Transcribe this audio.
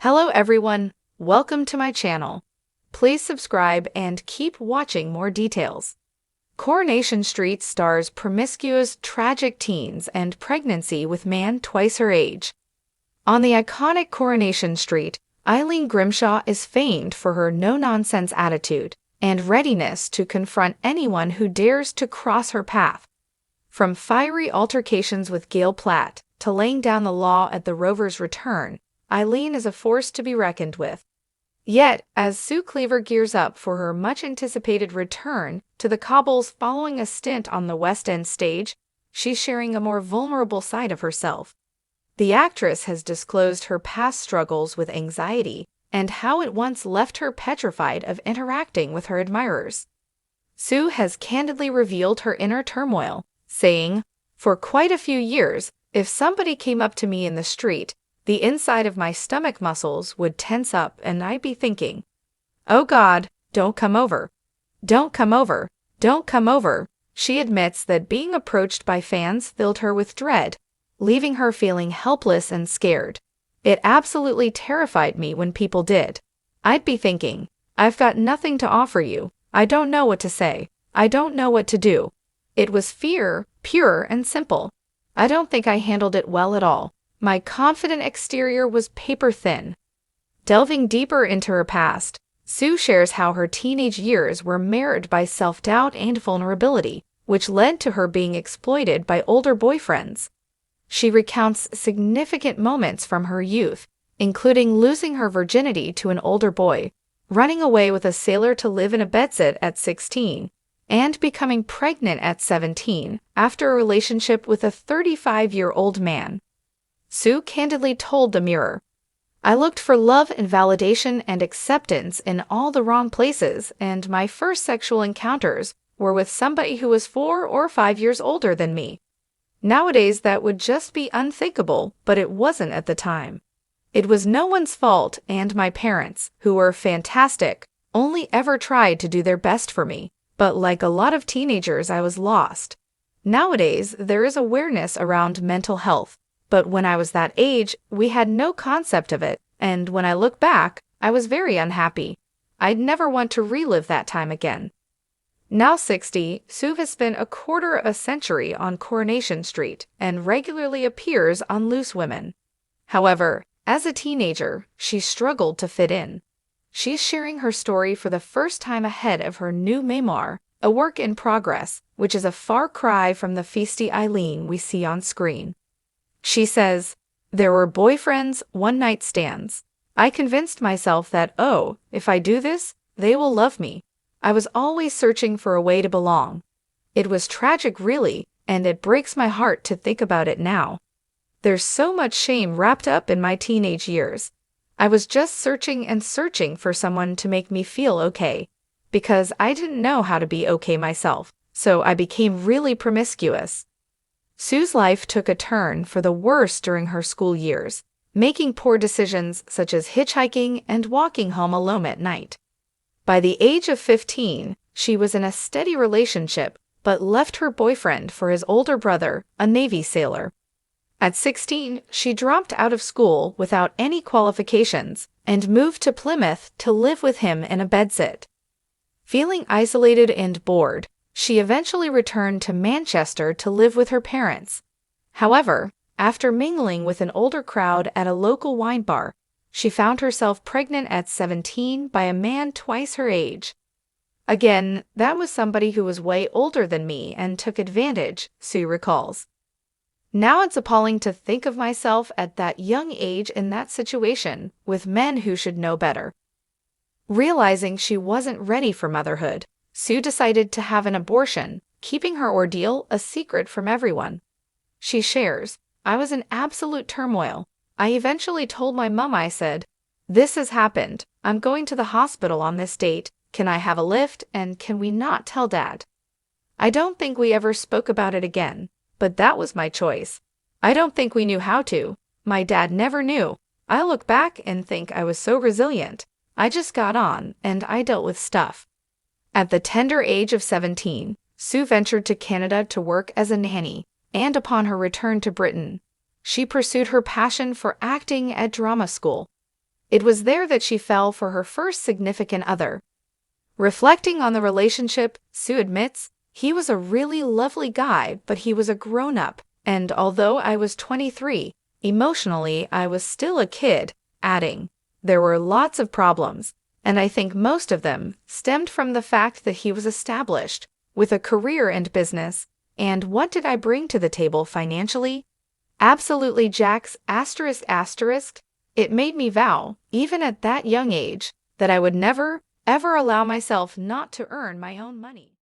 Hello everyone, welcome to my channel. Please subscribe and keep watching more details. Coronation Street stars promiscuous, tragic teens and pregnancy with man twice her age. On the iconic Coronation Street, Eileen Grimshaw is famed for her no-nonsense attitude and readiness to confront anyone who dares to cross her path. From fiery altercations with Gail Platt to laying down the law at the Rover's return, Eileen is a force to be reckoned with. Yet, as Sue Cleaver gears up for her much-anticipated return to the cobbles following a stint on the West End stage, she's sharing a more vulnerable side of herself. The actress has disclosed her past struggles with anxiety and how it once left her petrified of interacting with her admirers. Sue has candidly revealed her inner turmoil, saying, "For quite a few years, if somebody came up to me in the street, the inside of my stomach muscles would tense up and I'd be thinking, 'Oh God, don't come over. Don't come over. Don't come over.'" She admits that being approached by fans filled her with dread, leaving her feeling helpless and scared. "It absolutely terrified me when people did. I'd be thinking, 'I've got nothing to offer you. I don't know what to say. I don't know what to do.' It was fear, pure and simple. I don't think I handled it well at all. My confident exterior was paper-thin." Delving deeper into her past, Sue shares how her teenage years were marred by self-doubt and vulnerability, which led to her being exploited by older boyfriends. She recounts significant moments from her youth, including losing her virginity to an older boy, running away with a sailor to live in a bedsit at 16, and becoming pregnant at 17 after a relationship with a 35-year-old man. Sue candidly told the Mirror, "I looked for love and validation and acceptance in all the wrong places, and my first sexual encounters were with somebody who was 4 or 5 years older than me. Nowadays that would just be unthinkable, but it wasn't at the time. It was no one's fault, and my parents, who were fantastic, only ever tried to do their best for me, but like a lot of teenagers I was lost. Nowadays there is awareness around mental health, but when I was that age, we had no concept of it, and when I look back, I was very unhappy. I'd never want to relive that time again." Now 60, Sue has spent a quarter of a century on Coronation Street and regularly appears on Loose Women. However, as a teenager, she struggled to fit in. She's sharing her story for the first time ahead of her new memoir, a work in progress, which is a far cry from the feisty Eileen we see on screen. She says, "There were boyfriends, one-night stands. I convinced myself that, oh, if I do this, they will love me. I was always searching for a way to belong. It was tragic, really, and it breaks my heart to think about it now. There's so much shame wrapped up in my teenage years. I was just searching and searching for someone to make me feel okay, because I didn't know how to be okay myself, so I became really promiscuous." Sue's life took a turn for the worse during her school years, making poor decisions such as hitchhiking and walking home alone at night. By the age of 15, she was in a steady relationship but left her boyfriend for his older brother, a Navy sailor. At 16, she dropped out of school without any qualifications and moved to Plymouth to live with him in a bedsit. Feeling isolated and bored, she eventually returned to Manchester to live with her parents. However, after mingling with an older crowd at a local wine bar, she found herself pregnant at 17 by a man twice her age. "Again, that was somebody who was way older than me and took advantage," Sue recalls. "Now it's appalling to think of myself at that young age in that situation with men who should know better." Realizing she wasn't ready for motherhood, Sue decided to have an abortion, keeping her ordeal a secret from everyone. She shares, "I was in absolute turmoil. I eventually told my mom. I said, 'This has happened. I'm going to the hospital on this date. Can I have a lift, and can we not tell Dad?' I don't think we ever spoke about it again, but that was my choice. I don't think we knew how to. My dad never knew. I look back and think I was so resilient. I just got on, and I dealt with stuff." At the tender age of 17, Sue ventured to Canada to work as a nanny, and upon her return to Britain, she pursued her passion for acting at drama school. It was there that she fell for her first significant other. Reflecting on the relationship, Sue admits, he was a really lovely guy, but he was a grown-up, and although I was 23, emotionally I was still a kid, adding, there were lots of problems, and I think most of them stemmed from the fact that he was established, with a career and business, and what did I bring to the table financially? Absolutely Jack's ***. It made me vow, even at that young age, that I would never, ever allow myself not to earn my own money.